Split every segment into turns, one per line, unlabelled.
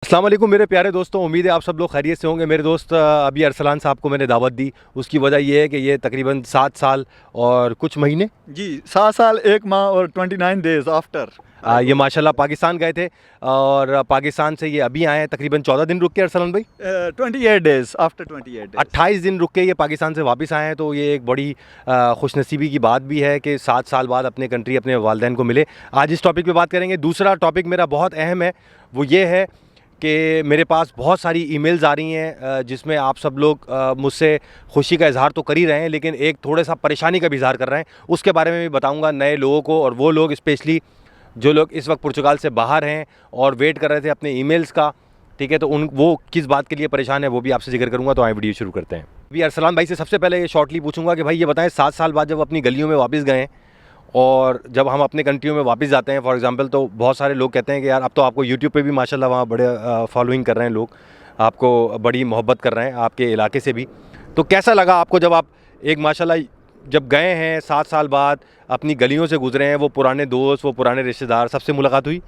अस्सलाम वालेकुम मेरे प्यारे दोस्तों, उम्मीद है आप सब लोग खैरियत से होंगे। मेरे दोस्त अभी अरसलान साहब को मैंने दावत दी। उसकी वजह ये है कि ये तकरीबन 7 साल और कुछ महीने
जी 7 साल 1 माह और 29 डेज आफ्टर
ये माशाल्लाह पाकिस्तान गए थे और पाकिस्तान से ये अभी आए हैं। तकरीबन 14 दिन रुक के अरसलान भाई
28 डेज आफ्टर 28 डेज
28 दिन रुक के ये पाकिस्तान से वापस आए हैं। तो ये एक बड़ी खुशनसीबी की बात भी है कि 7 साल बाद अपने कंट्री अपने वालिदैन को मिले। आज इस टॉपिक पे बात करेंगे। दूसरा टॉपिक मेरा बहुत अहम है, वो ये है कि मेरे पास बहुत सारी ईमेल्स आ रही हैं जिसमें आप सब लोग मुझसे खुशी का इज़हार तो कर ही रहे हैं, लेकिन एक थोड़ा सा परेशानी का भी इज़हार कर रहे हैं। उसके बारे में भी बताऊंगा नए लोगों को, और वो लोग स्पेशली जो लोग इस वक्त पुर्तगाल से बाहर हैं और वेट कर रहे थे अपने ईमेल्स का। ठीक है, तो वो किस बात के लिए परेशान है वो भी आपसे जिक्र करूंगा। तो आए वीडियो शुरू करते हैं। अभी अरसलान भाई से सबसे पहले ये शॉर्टली पूछूंगा कि भाई ये बताएं, 7 साल बाद जब अपनी गलियों में वापस गए और जब हम अपने कंट्रियों में वापस जाते हैं फॉर एग्जांपल, तो बहुत सारे लोग कहते हैं कि यार अब तो आपको यूट्यूब पे भी माशाल्लाह वहाँ बड़े फॉलोइंग कर रहे हैं लोग, आपको बड़ी मोहब्बत कर रहे हैं आपके इलाके से भी। तो कैसा लगा आपको जब आप एक माशाल्लाह जब गए हैं 7 साल बाद, अपनी गलियों से गुजरे हैं, वो पुराने दोस्त वो पुराने रिश्तेदार सबसे मुलाकात हुई?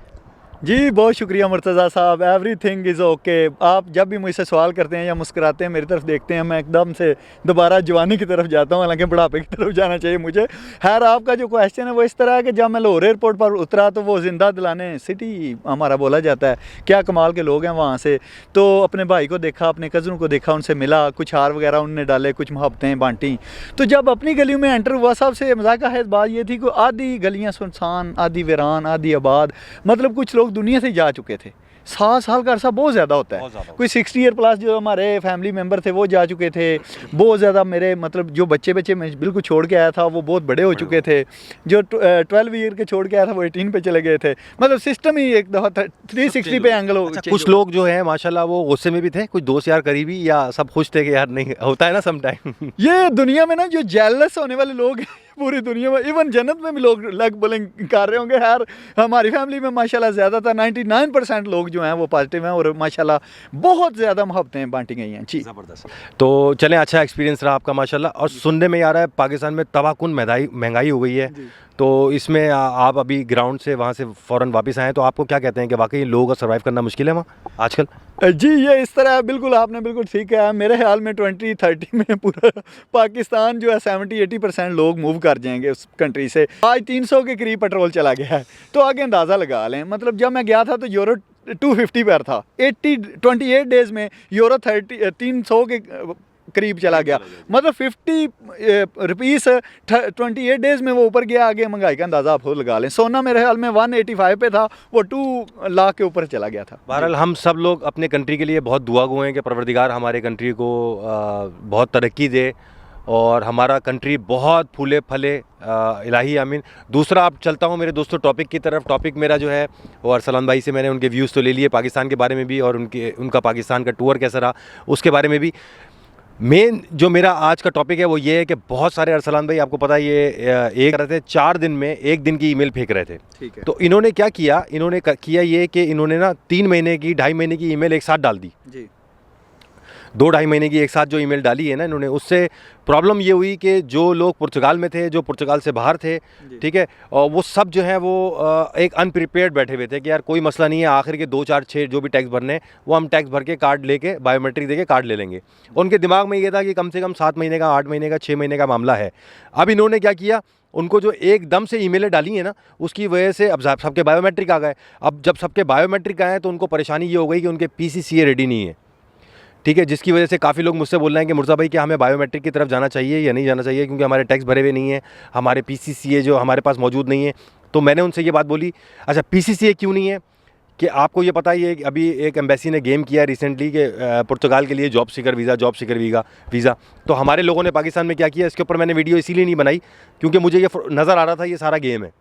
जी बहुत शुक्रिया मुर्तज़ा साहब, एवरीथिंग इज़ ओके। आप जब भी मुझसे सवाल करते हैं या मुस्कुराते हैं, मेरी तरफ देखते हैं, मैं एकदम से दोबारा जवानी की तरफ जाता हूँ, हालांकि बुढ़ापे की तरफ जाना चाहिए मुझे। खैर आपका जो क्वेश्चन है वो इस तरह है कि जब मैं लाहौर एयरपोर्ट पर उतरा तो वो ज़िंदा दिलाने सिटी हमारा बोला जाता है, क्या कमाल के लोग हैं वहाँ से। तो अपने भाई को देखा, अपने कज़नों को देखा, उनसे मिला, कुछ हार वगैरह उनने डाले, कुछ मोहब्बतें बांटी। तो जब अपनी गलियों में एंटर हुआ, सबसे मज़ाक है बात ये थी कि आधी गलियाँ सुनसान, आधी वीरान, आधी आबाद, मतलब कुछ लोग दुनिया से जा चुके थे। 7 साल का अरसा बहुत ज़्यादा होता है। कोई 60 ईयर प्लस जो हमारे फैमिली मेम्बर थे वो जा चुके थे। बहुत ज़्यादा मेरे मतलब जो बच्चे मैं बिल्कुल छोड़ के आया था वो बहुत बड़े हो चुके थे। जो 12 ईयर के छोड़ के आया था वो 18 पे चले गए थे। मतलब सिस्टम ही एक दफ़ा 360 पे एंगल हो।
कुछ लोग जो है माशाल्लाह वो गुस्से में भी थे, कुछ दोस्त यार करीबी, या सब खुश थे कि यार नहीं होता है ना सम टाइम।
ये दुनिया में ना जो जेलस होने वाले लोग हैं पूरी दुनिया में, इवन जन्नत में भी लोग लग बुलिंग कर रहे होंगे। यार हमारी फैमिली में माशाल्लाह ज़्यादातर 99% लोग जो हैं वो पॉजिटिव हैं और माशाल्लाह बहुत ज़्यादा मोहब्बतें बांटी गई हैं। जी
ज़बरदस्त। तो चलें, अच्छा एक्सपीरियंस रहा आपका माशाल्लाह। और सुनने में आ रहा है पाकिस्तान में तबाहकुन महंगाई हो गई है, तो इसमें आप अभी ग्राउंड से वहाँ से फ़ौरन वापस आए, तो आपको क्या कहते हैं कि वाकई लोगों का सर्वाइव करना मुश्किल है वहाँ आजकल?
जी ये इस तरह है, बिल्कुल आपने बिल्कुल ठीक कहा। मेरे ख्याल में 2030 में पूरा पाकिस्तान जो है 70-80% लोग मूव कर जाएंगे उस कंट्री से। आज 300 के करीब पेट्रोल चला गया है, तो आगे अंदाज़ा लगा लें। मतलब जब मैं गया था तो यूरो 250 पर था, 28 डेज़ में यूरो 300 के करीब चला गया। मतलब 50 रुपीस 28 डेज़ में वो ऊपर गया। आगे महंगाई का अंदाज़ा आप खुद लगा लें। सोना मेरे ख्याल में 185 पे था, वो 2 लाख के ऊपर चला गया था।
बहरहाल हम सब लोग अपने कंट्री के लिए बहुत दुआ गो हैं कि परवरदिगार हमारे कंट्री को बहुत तरक्की दे और हमारा कंट्री बहुत फूले फले, इलाही आमीन। दूसरा आप चलता हूँ मेरे दोस्तों टॉपिक की तरफ। टॉपिक मेरा जो है वो अरसलान भाई से मैंने उनके व्यूज़ तो ले लिए पाकिस्तान के बारे में भी, और उनका पाकिस्तान का टूर कैसा रहा उसके बारे में भी। मेन जो मेरा आज का टॉपिक है वो ये है कि बहुत सारे अरसलान भाई आपको पता है ये एक रहे थे 4 दिन में 1 दिन की ईमेल फेंक रहे थे।
ठीक है।
तो इन्होंने क्या किया, इन्होंने किया ये कि इन्होंने ना 3 महीने की 2.5 महीने की ईमेल एक साथ डाल दी।
जी
2-2.5 महीने की एक साथ जो ईमेल डाली है ना इन्होंने, उससे प्रॉब्लम ये हुई कि जो लोग पुर्तगाल में थे, जो पुर्तगाल से बाहर थे, ठीक है, और वो सब जो है वो एक अनप्रिपेयर्ड बैठे हुए थे कि यार कोई मसला नहीं है, आखिर के 2 4 6 जो भी टैक्स भरने हैं वो हम टैक्स भर के कार्ड लेके बायोमेट्रिक देके कार्ड ले लेंगे। उनके दिमाग में ये था कि कम से कम 7 महीने का, 8 महीने का, 6 महीने का मामला है। अब इन्होंने क्या किया, उनको जो एकदम से ईमेलें डाली हैं ना उसकी वजह से अब सबके बायोमेट्रिक आ गए। अब जब सबके बायोमेट्रिक आए तो उनको परेशानी ये हो गई कि उनके PCCA रेडी नहीं है। ठीक है, जिसकी वजह से काफ़ी लोग मुझसे बोल रहे हैं कि मुर्जा भाई क्या हमें बायोमेट्रिक की तरफ जाना चाहिए या नहीं जाना चाहिए, क्योंकि हमारे टैक्स भरे हुए नहीं है, हमारे PCCA जो हमारे पास मौजूद नहीं है। तो मैंने उनसे ये बात बोली, अच्छा PCCA क्यों नहीं है, कि आपको ये पता ही है कि अभी एक एम्बेसी ने गेम किया रिसेंटली कि पुर्तगाल के लिए जॉब सीकर वीज़ा। तो हमारे लोगों ने पाकिस्तान में क्या किया, इसके ऊपर मैंने वीडियो इसीलिए नहीं बनाई क्योंकि मुझे ये नज़र आ रहा था ये सारा गेम है।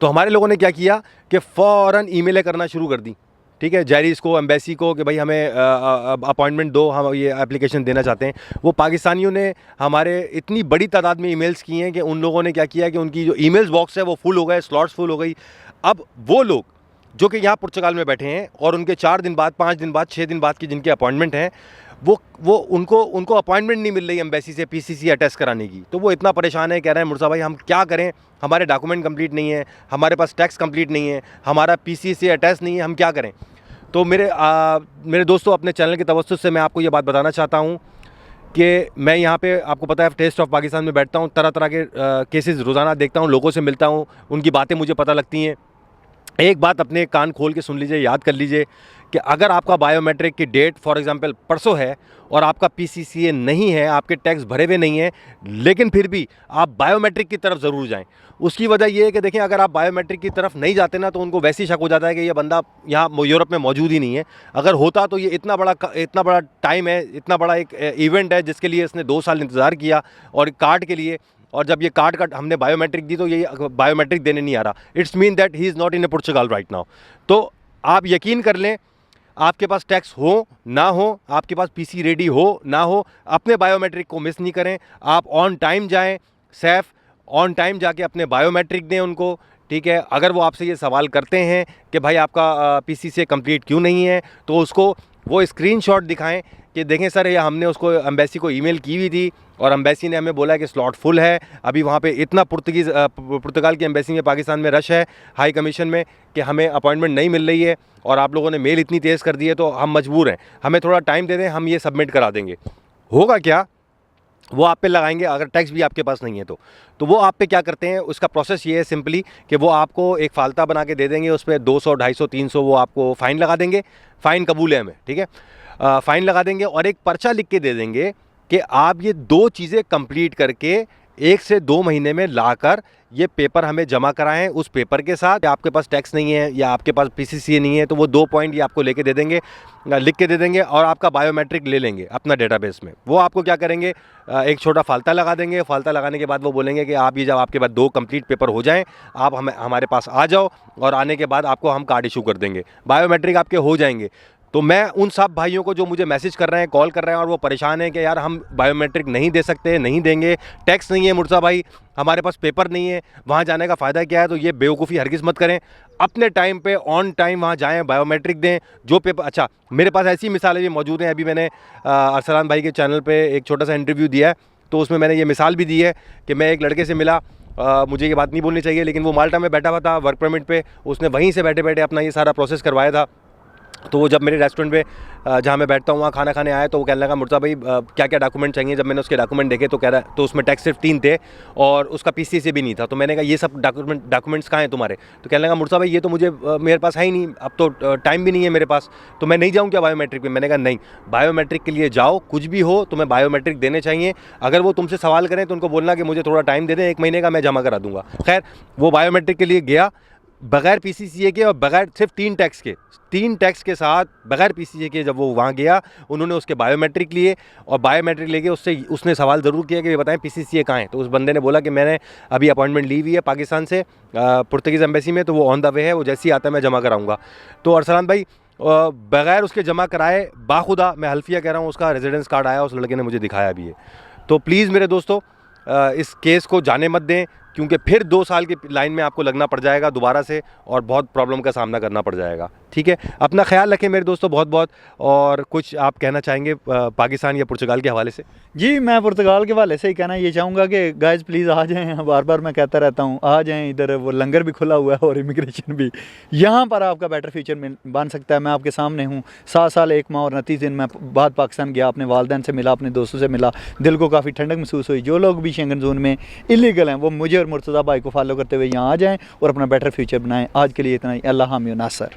तो हमारे लोगों ने क्या किया कि फ़ौरन ईमेलें करना शुरू कर दी। ठीक है, जायरीज़ को, एम्बेसी को कि भाई हमें अपॉइंटमेंट दो, हम ये एप्लीकेशन देना चाहते हैं। वो पाकिस्तानियों ने हमारे इतनी बड़ी तादाद में ईमेल्स की हैं कि उन लोगों ने क्या किया कि उनकी जो ईमेल्स बॉक्स है वो फुल हो गए, स्लॉट्स फुल हो गई। अब वो लोग जो कि यहाँ पुर्तगाल में बैठे हैं और उनके 4 दिन बाद, 5 दिन बाद, 6 दिन बाद की जिनके अपॉइंटमेंट हैं, वो उनको अपॉइंटमेंट नहीं मिल रही एम्बेसी से PCCA अटेस्ट कराने की। तो वो इतना परेशान है, कह रहे हैं मुर्जा भाई हम क्या करें, हमारे डॉक्यूमेंट कंप्लीट नहीं है, हमारे पास टैक्स कंप्लीट नहीं है, हमारा PCCA अटेस्ट नहीं है, हम क्या करें। तो मेरे दोस्तों, अपने चैनल के तवज्जुह से मैं आपको ये बात बताना चाहता हूँ कि मैं यहाँ पे, आपको पता है, टेस्ट ऑफ पाकिस्तान में बैठता हूँ, तरह तरह के केसेस रोज़ाना देखता हूँ, लोगों से मिलता हूँ, उनकी बातें मुझे पता लगती हैं। एक बात अपने कान खोल के सुन लीजिए, याद कर लीजिए कि अगर आपका बायोमेट्रिक की डेट फॉर एग्जांपल परसों है और आपका पीसीसीए नहीं है, आपके टैक्स भरे हुए नहीं हैं, लेकिन फिर भी आप बायोमेट्रिक की तरफ ज़रूर जाएं। उसकी वजह ये है कि देखें, अगर आप बायोमेट्रिक की तरफ नहीं जाते ना, तो उनको वैसे ही शक हो जाता है कि ये बंदा यहाँ यूरोप में मौजूद ही नहीं है। अगर होता तो ये इतना बड़ा टाइम है, इतना बड़ा एक इवेंट है जिसके लिए इसने 2 साल इंतज़ार किया और कार्ड के लिए, और जब ये कार्ड का हमने बायोमेट्रिक दी तो ये बायोमेट्रिक देने नहीं आ रहा। It's mean that he is not in A Portugal right now. तो आप यकीन कर लें, आपके पास टैक्स हो ना हो, आपके पास पीसी रेडी हो ना हो, अपने बायोमेट्रिक को मिस नहीं करें। आप ऑन टाइम जाएं, सेफ ऑन टाइम जाके अपने बायोमेट्रिक दें उनको, ठीक है। अगर वो आपसे ये सवाल करते हैं कि भाई आपका पीसी से कंप्लीट क्यों नहीं है, तो उसको वो स्क्रीनशॉट दिखाएं कि देखें सर, ये हमने उसको एम्बेसी को ईमेल की हुई थी और एम्बेसी ने हमें बोला कि स्लॉट फुल है, अभी वहाँ पे इतना पुर्तगाल की एम्बेसी में पाकिस्तान में रश है हाई कमीशन में कि हमें अपॉइंटमेंट नहीं मिल रही है और आप लोगों ने मेल इतनी तेज़ कर दी है तो हम मजबूर हैं, हमें थोड़ा टाइम दे दें, हम ये सबमिट करा देंगे। होगा क्या, वो आप पे लगाएंगे अगर टैक्स भी आपके पास नहीं है तो वो आप पे क्या करते हैं, उसका प्रोसेस ये है सिंपली कि वो आपको एक फालता बना के दे देंगे, उस पर 200, 250, 300 वो आपको फ़ाइन लगा देंगे। फ़ाइन कबूल है हमें, ठीक है, फ़ाइन लगा देंगे और एक पर्चा लिख के दे देंगे कि आप ये 2 चीज़ें कंप्लीट करके 1 से 2 महीने में लाकर ये पेपर हमें जमा कराएं। उस पेपर के साथ आपके पास टैक्स नहीं है या आपके पास पीसीसीए नहीं है तो वो 2 पॉइंट ये आपको लेके दे देंगे, लिख के दे देंगे और आपका बायोमेट्रिक ले लेंगे अपना डेटाबेस में। वो आपको क्या करेंगे, एक छोटा फालता लगा देंगे। फालता लगाने के बाद वो बोलेंगे कि आप ये जब आपके पास 2 कंप्लीट पेपर हो जाएं, आप हमारे पास आ जाओ और आने के बाद आपको हम कार्ड इशू कर देंगे, बायोमेट्रिक आपके हो जाएंगे। तो मैं उन सब भाइयों को जो मुझे मैसेज कर रहे हैं, कॉल कर रहे हैं और वो परेशान हैं कि यार हम बायोमेट्रिक नहीं दे सकते, नहीं देंगे, टैक्स नहीं है मुर्जा भाई, हमारे पास पेपर नहीं है, वहाँ जाने का फ़ायदा क्या है, तो ये बेवकूफ़ी हरगिज़ मत करें। अपने टाइम पे ऑन टाइम वहाँ जाएं, बायोमेट्रिक दें, जो पेपर। अच्छा, मेरे पास ऐसी मिसालें भी मौजूद हैं। अभी मैंने अरसलान भाई के चैनल पर एक छोटा सा इंटरव्यू दिया है, तो उसमें मैंने ये मिसाल भी दी है कि मैं एक लड़के से मिला, मुझे ये बात नहीं बोलनी चाहिए, लेकिन वो माल्टा में बैठा हुआ था वर्क परमिट पे, उसने वहीं से बैठे बैठे अपना ये सारा प्रोसेस करवाया था। तो वो जब मेरे रेस्टोरेंट पे जहाँ मैं बैठता हूँ वहाँ खाना खाने आया तो वो कहने लगा, मुर्जा भाई क्या क्या डॉक्यूमेंट चाहिए। जब मैंने उसके डॉक्यूमेंट देखे तो कह रहा, तो उसमें टैक्स सिर्फ 3 थे और उसका पीसीसी भी नहीं था। तो मैंने कहा ये सब डॉक्यूमेंट्स कहाँ हैं तुम्हारे? तो कहने लगा, मुर्जा भाई ये तो मुझे मेरे पास है ही नहीं, अब तो टाइम भी नहीं है मेरे पास, तो मैं नहीं जाऊँ क्या बायोमेट्रिक पे? मैंने कहा नहीं, बायोमेट्रिक के लिए जाओ, कुछ भी हो तुम्हें बायोमेट्रिक देने चाहिए। अगर वो तुमसे सवाल करें तो उनको बोलना कि मुझे थोड़ा टाइम दे दें, 1 महीने का मैं जमा करा दूँगा। खैर, वो बायोमेट्रिक के लिए गया बगैर पीसीसीए के और बगैर सिर्फ 3 टैक्स के साथ बगैर पीसीसीए के। जब वो वहाँ गया उन्होंने उसके बायोमेट्रिक लिए और बायोमेट्रिक लेके उसने सवाल ज़रूर किया कि ये बताएं पीसीसीए कहाँ है। तो उस बंदे ने बोला कि मैंने अभी अपॉइंटमेंट ली हुई है पाकिस्तान से पुर्तगीज़ एम्बेसी में, तो वो ऑन द वे है, वो जैसे ही आता है मैं जमा कराऊँगा। तो अरसलान भाई बगैर उसके जमा कराए, बाखुदा मैं हल्फिया कह रहा हूँ, उसका रेजिडेंस कार्ड आया, उस लड़के ने मुझे दिखाया भी है। तो प्लीज़ मेरे दोस्तों, इस केस को जाने मत दें, क्योंकि फिर 2 साल की लाइन में आपको लगना पड़ जाएगा दोबारा से और बहुत प्रॉब्लम का सामना करना पड़ जाएगा। ठीक है, अपना ख्याल रखें मेरे दोस्तों बहुत बहुत। और कुछ आप कहना चाहेंगे पाकिस्तान या पुर्तगाल के हवाले से?
जी, मैं पुर्तगाल के हवाले से ही कहना ये चाहूँगा कि गाइज प्लीज़ आ जाएँ, बार बार मैं कहता रहता हूँ आ जाएँ इधर। वो लंगर भी खुला हुआ है और इमिग्रेशन भी, यहाँ पर आपका बेटर फ्यूचर बन सकता है। मैं आपके सामने हूँ, 7 साल 1 माह और 29 दिन मैं बाद पाकिस्तान गया, अपने वालिदैन से मिला, अपने दोस्तों से मिला, दिल को काफ़ी ठंडक महसूस हुई। जो लोग भी शेंगन जोन में इलीगल हैं वो मुझे और मुर्तज़ा भाई को फॉलो करते हुए यहाँ आ जाएँ और अपना बेटर फ्यूचर बनाएँ। आज के लिए इतना ही। अल्लाह हामी नासर।